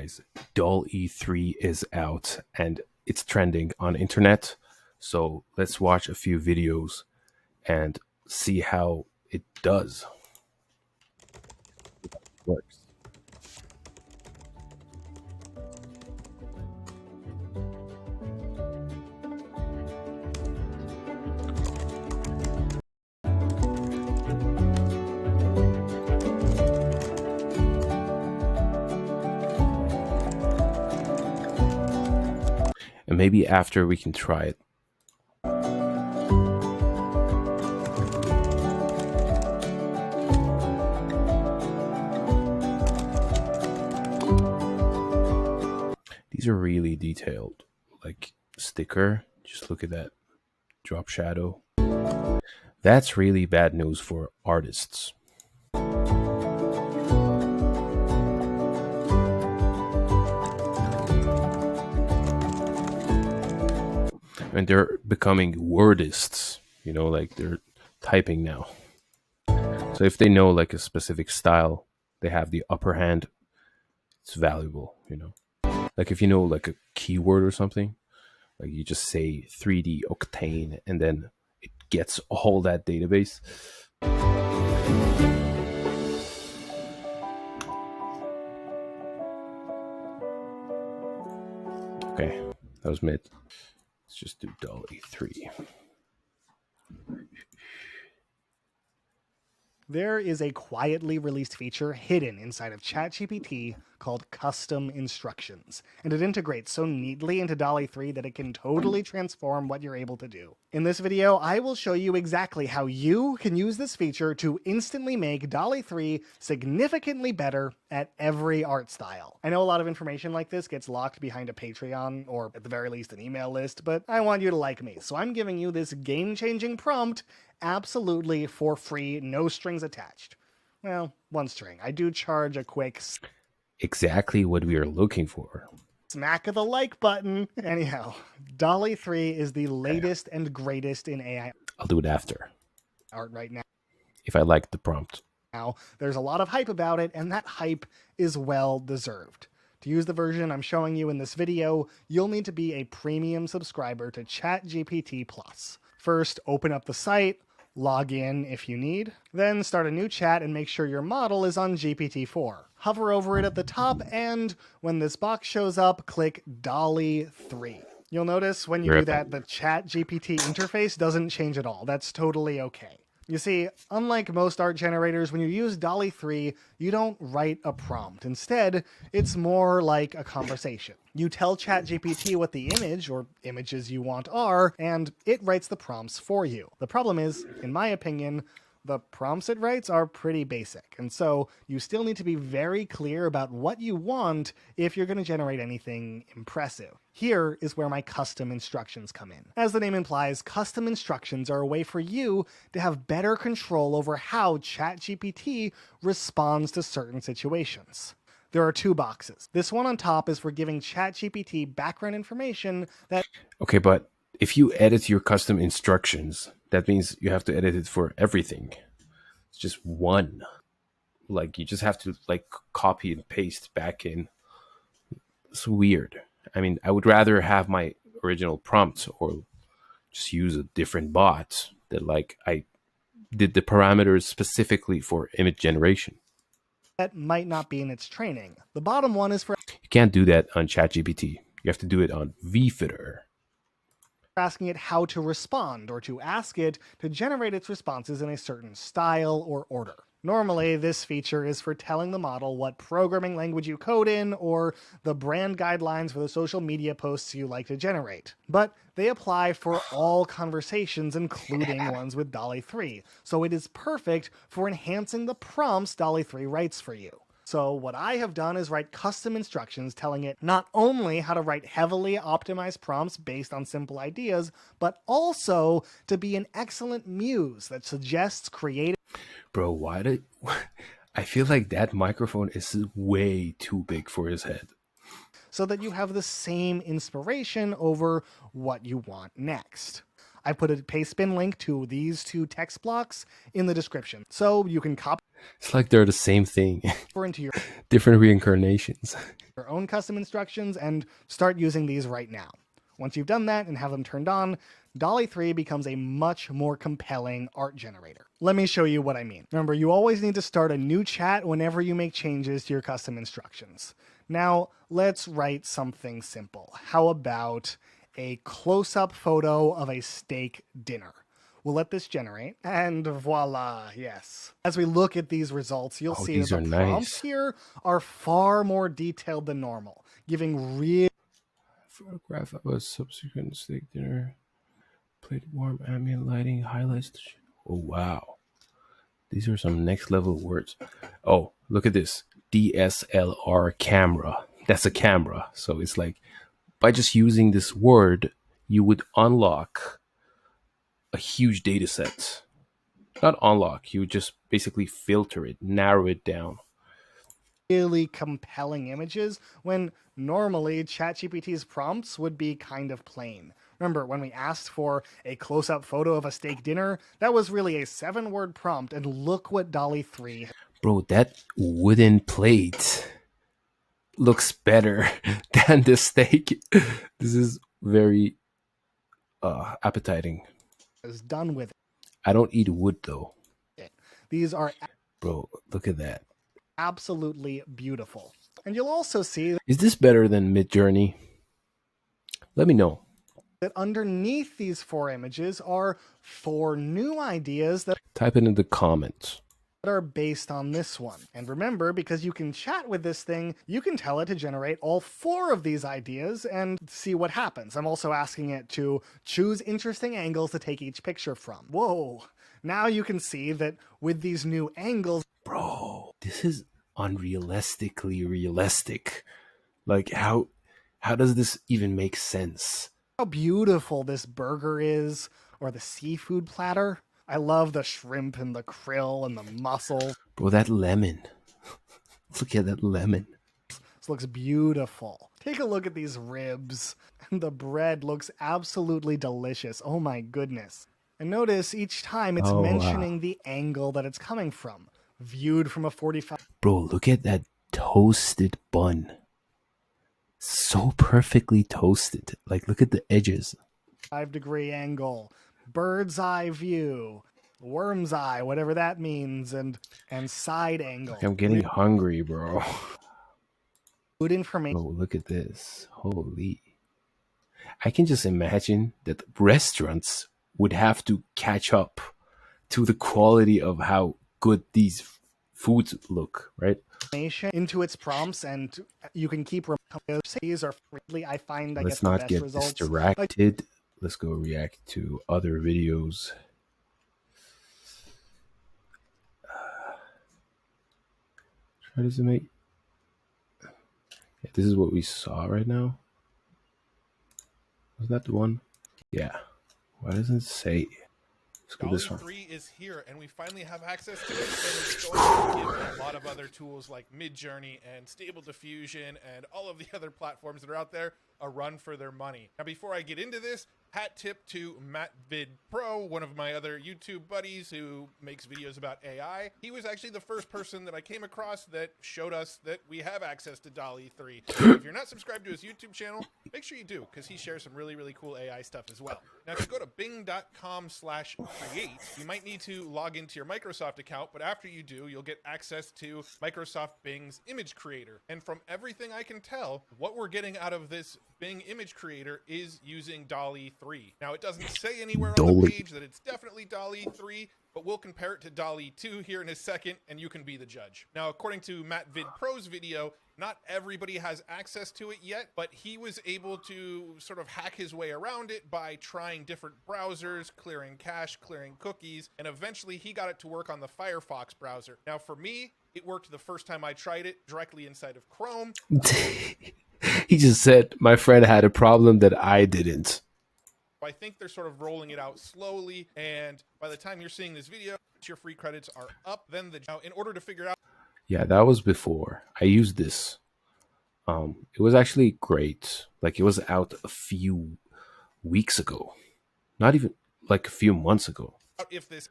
guys, Dall-E 3 is out and it's trending on internet. So let's watch a few videos and see how it does. Works. And maybe after we can try it. These are really detailed, like sticker. Just look at that drop shadow. That's really bad news for artists. And they're becoming wordists, like they're typing now. So if they know like a specific style, they have the upper hand. It's valuable. Like if you know like a keyword or something, like you just say 3D octane and then it gets all that database. Okay, that was mid. Let's just do Dall-E 3. There is a quietly released feature hidden inside of ChatGPT called custom instructions, and it integrates so neatly into Dall-E 3 that it can totally transform what you're able to do. In this video, I will show you exactly how you can use this feature to instantly make Dall-E 3 significantly better at every art style. I know a lot of information like this gets locked behind a Patreon, or at the very least an email list, but I want you to like me, so I'm giving you this game-changing prompt absolutely for free, no strings attached. Well, one string. I do charge a quick Exactly what we are looking for. Smack of the like button. Anyhow, Dall-E 3 is the latest and greatest in AI I'll do it after, art right now. if I like the prompt. There's a lot of hype about it, and that hype is well deserved. To use the version I'm showing you in this video, you'll need to be a premium subscriber to ChatGPT Plus. First, open up the site, log in if you need, then start a new chat and make sure your model is on GPT-4. Hover over it at the top, and when this box shows up, click Dall-E 3. You'll notice when you do that, the ChatGPT interface doesn't change at all. That's totally okay. You see, unlike most art generators, when you use Dall-E 3, you don't write a prompt. Instead, it's more like a conversation. You tell ChatGPT what the image or images you want are, and it writes the prompts for you. The problem is, in my opinion, the prompts it writes are pretty basic, and so you still need to be very clear about what you want if you're going to generate anything impressive. Here is where my custom instructions come in. As the name implies, custom instructions are a way for you to have better control over how ChatGPT responds to certain situations. There are two boxes. This one on top is for giving ChatGPT background information that... Okay, but if you edit your custom instructions, that means you have to edit it for everything. It's just one. Like, you just have to, like, copy and paste back in. It's weird. I mean, I would rather have my original prompts or just use a different bot that, like, I did the parameters specifically for image generation. That might not be in its training. The bottom one is for... You can't do that on ChatGPT. You have to do it on VFitter. Asking it how to respond, or to ask it to generate its responses in a certain style or order. Normally, this feature is for telling the model what programming language you code in, or the brand guidelines for the social media posts you like to generate. But they apply for all conversations, including ones with Dall-E 3, so it is perfect for enhancing the prompts Dall-E 3 writes for you. So what I have done is write custom instructions telling it not only how to write heavily optimized prompts based on simple ideas, but also to be an excellent muse that suggests creative... Bro, I feel like that microphone is way too big for his head. So that you have the same inspiration over what you want next. I put a paste bin link to these 2 text blocks in the description, so you can copy It's like they're the same thing, into your different reincarnations. own custom instructions and start using these right now. Once you've done that and have them turned on, Dall-E 3 becomes a much more compelling art generator. Let me show you what I mean. Remember, you always need to start a new chat whenever you make changes to your custom instructions. Now, let's write something simple. How about a close-up photo of a steak dinner? We'll let this generate, and voila, yes. As we look at these results, you'll Oh, see that these the are prompts nice. here are far more detailed than normal, giving real Photograph of a subsequent steak dinner. Plate warm ambient lighting highlights. Oh wow, these are some next level words. Oh, look at this DSLR camera. That's a camera. So it's like by just using this word, you would unlock a huge data set. Not unlock, you would just basically filter it, narrow it down. really compelling images when normally ChatGPT's prompts would be kind of plain. Remember, when we asked for a close up photo of a steak dinner, that was really a 7-word prompt, and look what Dall-E 3. Bro, that wooden plate looks better than the steak. This is very appetizing. Has done with I don't eat wood though. it. These are Bro, look at that. absolutely beautiful. And you'll also see Is this better than Midjourney? Let me know. that underneath these 4 images are 4 new ideas that Type it in the comments. are based on this one. And remember, because you can chat with this thing, you can tell it to generate all 4 of these ideas and see what happens. I'm also asking it to choose interesting angles to take each picture from. Whoa. Now you can see that with these new angles, Bro, this is unrealistically realistic. Like how does this even make sense? how beautiful this burger is, or the seafood platter. I love the shrimp and the krill and the mussels. Bro, that lemon. Look at that lemon. This looks beautiful. Take a look at these ribs. The bread looks absolutely delicious. Oh my goodness. And notice each time it's Oh mentioning wow. the angle that it's coming from. Viewed from a 45 Bro, look at that toasted bun. So perfectly toasted. Like look at the edges. degree angle, bird's eye view, worm's eye, whatever that means, and side angle. Like I'm getting hungry, bro. Good information. Bro, look at this. Holy. I can just imagine that restaurants would have to catch up to the quality of how good these foods look, right? Into its prompts, and you can keep these are really, I find, I Let's get the not best get results. distracted. Let's go react to other videos. Try to make. Yeah, this is what we saw right now. Was that the one? Yeah. Why doesn't it say? Let's go this Dall-E one. 3 is here, and we finally have access to it, and it's going to give a lot of other tools like Midjourney and Stable Diffusion and all of the other platforms that are out there a run for their money. Now, before I get into this, hat tip to MattVid Pro, one of my other YouTube buddies who makes videos about AI. He was actually the first person that I came across that showed us that we have access to Dall-E 3. So if you're not subscribed to his YouTube channel, make sure you do, because he shares some really, really cool AI stuff as well. Now, if you go to bing.com/create, you might need to log into your Microsoft account, but after you do, you'll get access to Microsoft Bing's image creator. And from everything I can tell, what we're getting out of this Bing image creator is using Dall-E 3. Now, it doesn't say anywhere on the Dall-E. page that it's definitely Dall-E 3, but we'll compare it to Dall-E 2 here in a second, and you can be the judge. Now, according to MattVid Pro's video, not everybody has access to it yet, but he was able to sort of hack his way around it by trying different browsers, clearing cache, clearing cookies, and eventually he got it to work on the Firefox browser. Now, for me, it worked the first time I tried it directly inside of Chrome. He just said my friend had a problem that I didn't. I think they're sort of rolling it out slowly, and by the time you're seeing this video, your free credits are up. Then now, in order to figure out Yeah, that was before. I used this. It was actually great. Like it was out a few weeks ago. Not even like a few months ago. If this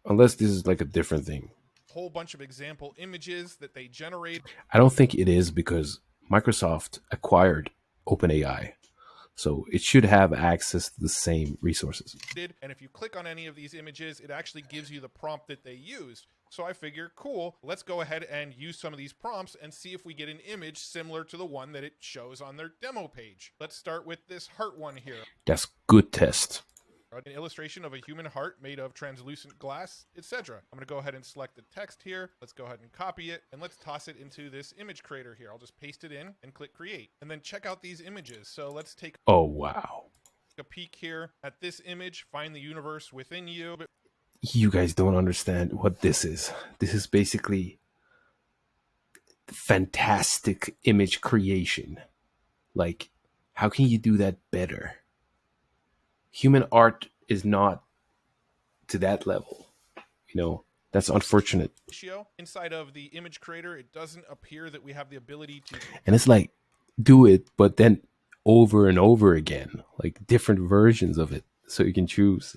Unless this is like a different thing. whole bunch of example images that they generate, I don't think it is because Microsoft acquired OpenAI. So it should have access to the same resources. and if you click on any of these images, it actually gives you the prompt that they used. So I figure, cool, let's go ahead and use some of these prompts and see if we get an image similar to the one that it shows on their demo page. Let's start with this heart one here. That's good test. An illustration of a human heart made of translucent glass, etc. I'm going to go ahead and select the text here. Let's go ahead and copy it, and let's toss it into this image creator here. I'll just paste it in and click create, and then check out these images. So let's take Oh, wow. a peek here at this image, find the universe within you. You guys don't understand what this is. This is basically fantastic image creation. Like, how can you do that better? Human art is not to that level. You know, that's unfortunate. Ratio inside of the image creator, it doesn't appear that we have the ability to. And it's like, do it, but then over and over again, like different versions of it, so you can choose.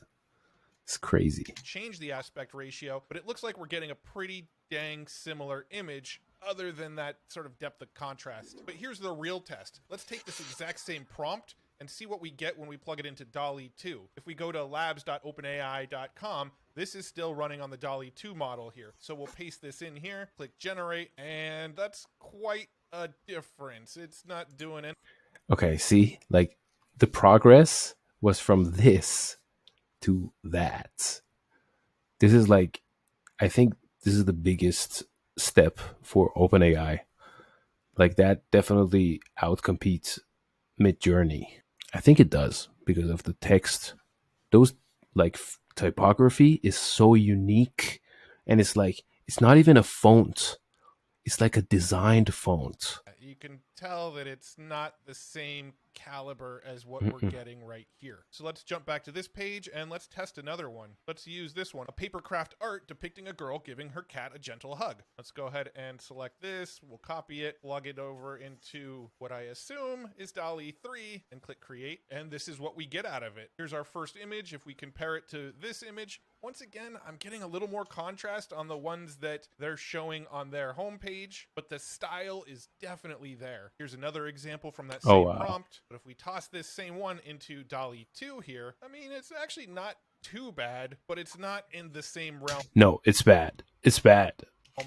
It's crazy. Change the aspect ratio, but it looks like we're getting a pretty dang similar image other than that sort of depth of contrast. But here's the real test. Let's take this exact same prompt and see what we get when we plug it into Dall-E 2. If we go to labs.openai.com, this is still running on the Dall-E 2 model here. So we'll paste this in here, click generate, and that's quite a difference. It's not doing it. Okay, see, like the progress was from this to that. This is like, I think this is the biggest step for OpenAI. Like that definitely outcompetes Midjourney. I think it does because of the text. Those like typography is so unique, and it's like it's not even a font. It's like a designed font. You can tell that it's not the same caliber as what we're getting right here. So let's jump back to this page and let's test another one. Let's use this one, a papercraft art depicting a girl giving her cat a gentle hug. Let's go ahead and select this. We'll copy it, plug it over into what I assume is Dall-E 3 and click create. And this is what we get out of it. Here's our first image. If we compare it to this image, once again, I'm getting a little more contrast on the ones that they're showing on their homepage, but the style is definitely there. Here's another example from that same prompt. But if we toss this same one into Dall-E 2 here, I mean, it's actually not too bad, but it's not in the same realm. No, it's bad. It's bad.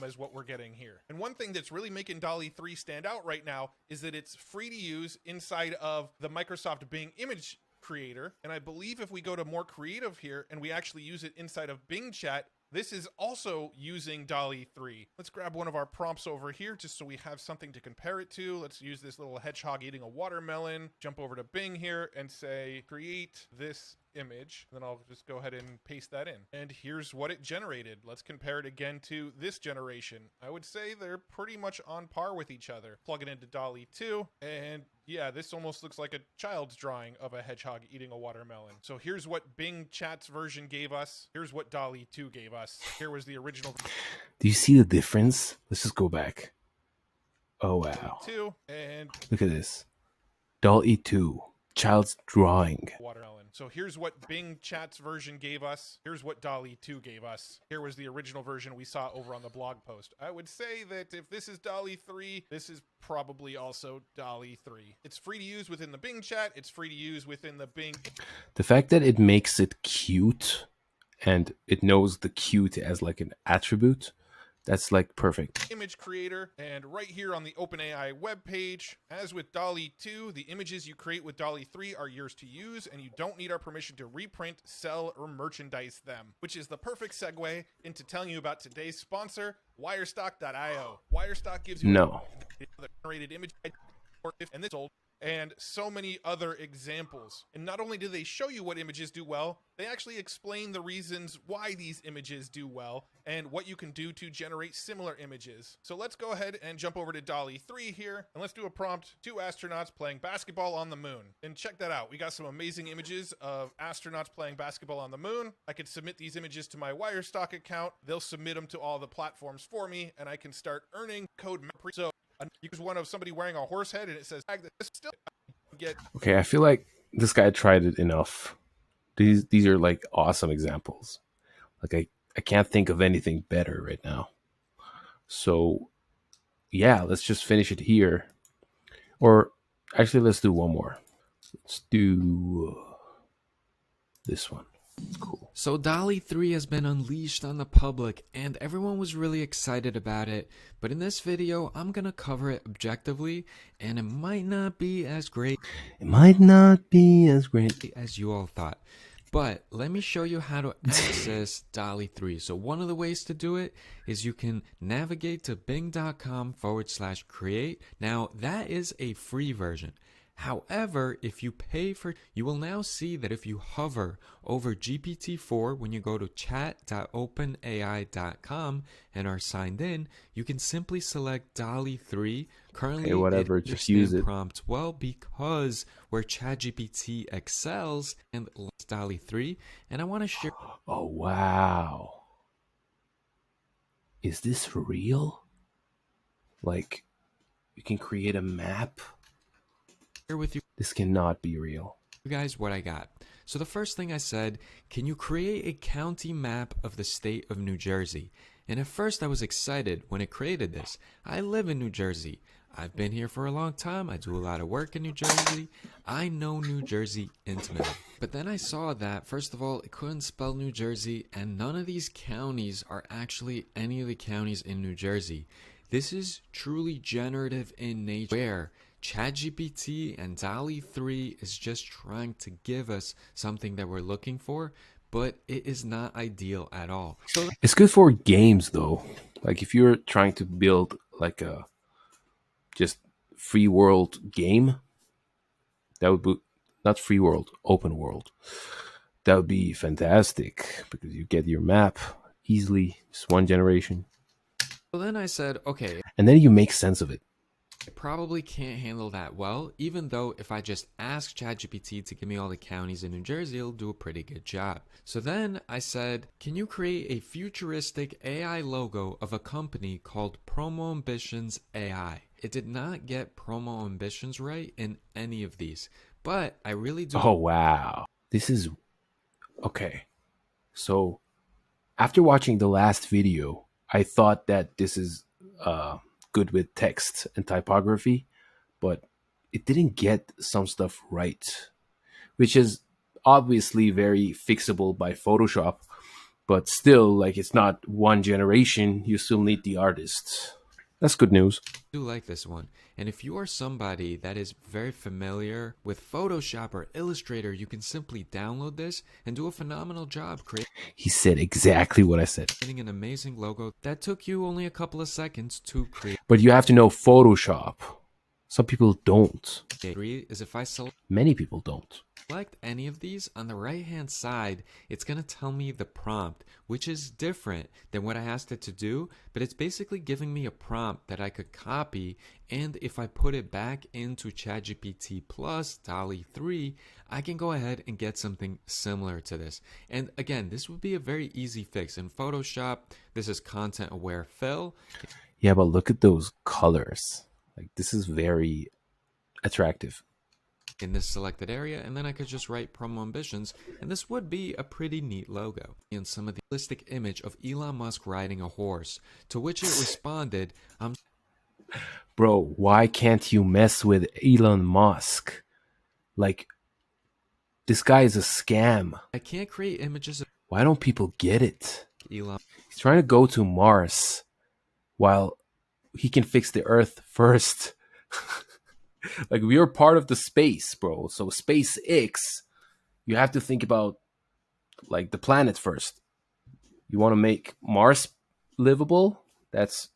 As what we're getting here. And one thing that's really making Dall-E 3 stand out right now is that it's free to use inside of the Microsoft Bing image creator. And I believe if we go to more creative here and we actually use it inside of Bing chat, this is also using Dall-E 3. Let's grab one of our prompts over here just so we have something to compare it to. Let's use this little hedgehog eating a watermelon. Jump over to Bing here and say, create this image. And then I'll just go ahead and paste that in. And here's what it generated. Let's compare it again to this generation. I would say they're pretty much on par with each other. Plug it into Dall-E 2 and yeah, this almost looks like a child's drawing of a hedgehog eating a watermelon. So here's what Bing Chat's version gave us. Here's what Dall-E 2 gave us. Here was the original. Do you see the difference? Let's just go back. Oh, wow. 2 and look at this. Dall-E 2, child's drawing. Watermelon. So here's what Bing Chat's version gave us. Here's what Dall-E 2 gave us. Here was the original version we saw over on the blog post. I would say that if this is Dall-E 3, this is probably also Dall-E 3. It's free to use within the Bing Chat. It's free to use within the Bing. The fact that it makes it cute and it knows the cute as like an attribute, that's like perfect. Image creator, and right here on the OpenAI webpage, as with Dall-E 2, the images you create with Dall-E 3 are yours to use, and you don't need our permission to reprint, sell, or merchandise them, which is the perfect segue into telling you about today's sponsor, Wirestock.io. Wirestock gives you the generated image, and this old, and so many other examples. And not only do they show you what images do well, they actually explain the reasons why these images do well and what you can do to generate similar images. So let's go ahead and jump over to Dall-E 3 here, and let's do a prompt, 2 astronauts playing basketball on the moon. And check that out. We got some amazing images of astronauts playing basketball on the moon. I can submit these images to my Wirestock account. They'll submit them to all the platforms for me, and I can start earning code. So here's one of somebody wearing a horse head, and it says, still get. Okay, I feel like this guy tried it enough. These are like awesome examples. Like I can't think of anything better right now. So yeah, let's just finish it here. Or actually, let's do one more. Let's do this one. Cool. So Dall-E 3 has been unleashed on the public and everyone was really excited about it, but in this video I'm gonna cover it objectively and it might not be as great It might not be as great. as you all thought. But let me show you how to access Dall-E 3. So one of the ways to do it is you can navigate to bing.com/create. Now that is a free version. However, if you pay for, you will now see that if you hover over GPT-4 when you go to chat.openai.com and are signed in, you can simply select Dall-E 3. Currently, Okay, whatever, it just use it. prompts well because where ChatGPT excels and Dall-E 3, and I want to share. Oh wow. Is this real? Like you can create a map? With you This cannot be real. guys what I got. So the first thing I said, can you create a county map of the state of New Jersey? And at first I was excited when it created this. I live in New Jersey. I've been here for a long time. I do a lot of work in New Jersey. I know New Jersey intimately. But then I saw that, first of all, it couldn't spell New Jersey, and none of these counties are actually any of the counties in New Jersey. This is truly generative in nature, where ChatGPT and Dall-E 3 is just trying to give us something that we're looking for, but it is not ideal at all. So It's good for games though. Like if you're trying to build like a just free world game, that would be not free world, open world. That would be fantastic because you get your map easily, just one generation. then I said, okay, And then you make sense of it. I probably can't handle that well, even though if I just ask ChatGPT to give me all the counties in New Jersey, it'll do a pretty good job. So then I said, can you create a futuristic AI logo of a company called Promo Ambitions AI? It did not get Promo Ambitions right in any of these, but I really do. Oh wow. This is okay. So after watching the last video, I thought that this is good with text and typography, but it didn't get some stuff right, which is obviously very fixable by Photoshop, but still, like, it's not one generation. You still need the artist. That's good news. Do like this one. And if you are somebody that is very familiar with Photoshop or Illustrator, you can simply download this and do a phenomenal job creating He said exactly what I said. an amazing logo that took you only a couple of seconds to create. But you have to know Photoshop. Some people don't. Three is if I select Many people don't. any of these, on the right hand side it's going to tell me the prompt, which is different than what I asked it to do, but it's basically giving me a prompt that I could copy, and if I put it back into ChatGPT plus Dall-E 3, I can go ahead and get something similar to this. And again, this would be a very easy fix in Photoshop. This is content aware fill. Yeah, but look at those colors. Like, this is very attractive. In this selected area, and then I could just write Promo Ambitions, and this would be a pretty neat logo. In some of the realistic image of Elon Musk riding a horse, to which it responded, Bro, why can't you mess with Elon Musk? Like, this guy is a scam. I can't create images of Why don't people get it? Elon. He's trying to go to Mars while he can fix the Earth first. Like, we are part of the space, bro. So SpaceX, you have to think about like the planet first. You want to make Mars livable? That's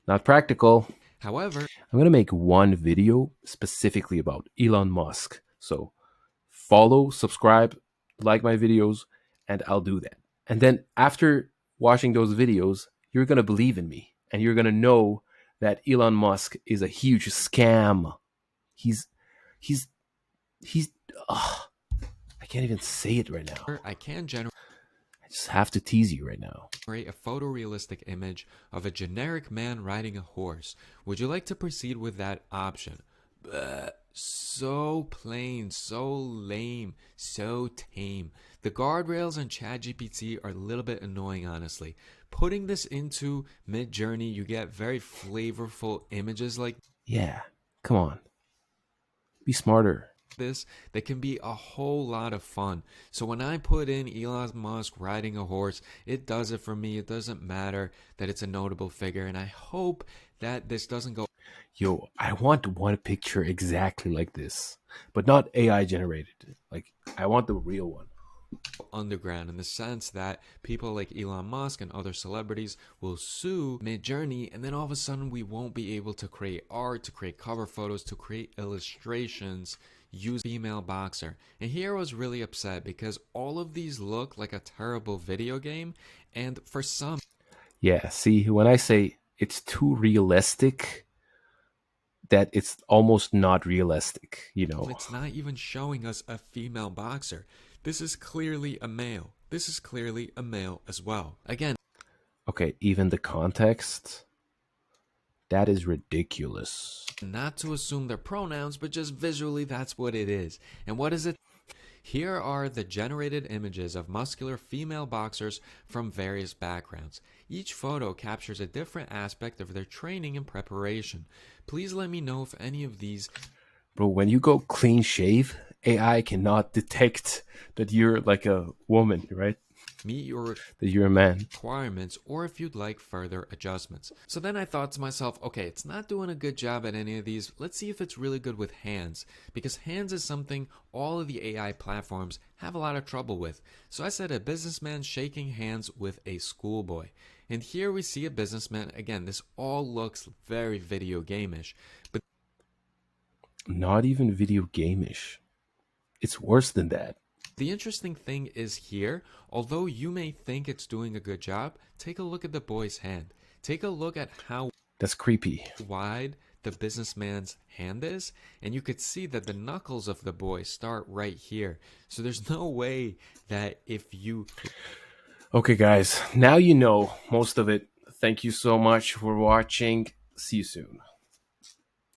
not practical. However, I'm gonna make one video specifically about Elon Musk. So follow, subscribe, like my videos, and I'll do that. And then after watching those videos, you're gonna believe in me, and you're gonna know that Elon Musk is a huge scam. He's ugh, I can't even say it right now. I can generate I just have to tease you right now. a photorealistic image of a generic man riding a horse. Would you like to proceed with that option? So plain, so lame, so tame. The guardrails on ChatGPT are a little bit annoying, honestly. Putting this into Mid-Journey, you get very flavorful images like Yeah, come on, be smarter. this that can be a whole lot of fun. So when I put in Elon Musk riding a horse, it does it for me. It doesn't matter that it's a notable figure, and I hope that this doesn't go Yo, I want one picture exactly like this, but not AI generated. Like, I want the real one. underground in the sense that people like Elon Musk and other celebrities will sue Midjourney, and then all of a sudden we won't be able to create art, to create cover photos, to create illustrations use female boxer. And here I was really upset because all of these look like a terrible video game, and for some Yeah, see, when I say it's too realistic, that it's almost not realistic, you know? it's not even showing us a female boxer. This is clearly a male. This is clearly a male as well. Again, Okay, even the context, that is ridiculous. not to assume their pronouns, but just visually that's what it is. And what is it? Here are the generated images of muscular female boxers from various backgrounds. Each photo captures a different aspect of their training and preparation. Please let me know if any of these Bro, when you go clean shave, AI cannot detect that you're like a woman, right? meet your That you're a man. requirements or if you'd like further adjustments. So then I thought to myself, okay, it's not doing a good job at any of these. Let's see if it's really good with hands, because hands is something all of the AI platforms have a lot of trouble with. So I said a businessman shaking hands with a schoolboy. And here we see a businessman. Again, this all looks very video game-ish, but Not even video game-ish. It's worse than that. the interesting thing is here, although you may think it's doing a good job, take a look at the boy's hand. Take a look at how That's creepy. wide the businessman's hand is, and you could see that the knuckles of the boy start right here. So there's no way that if you Okay, guys, now you know most of it. Thank you so much for watching. See you soon.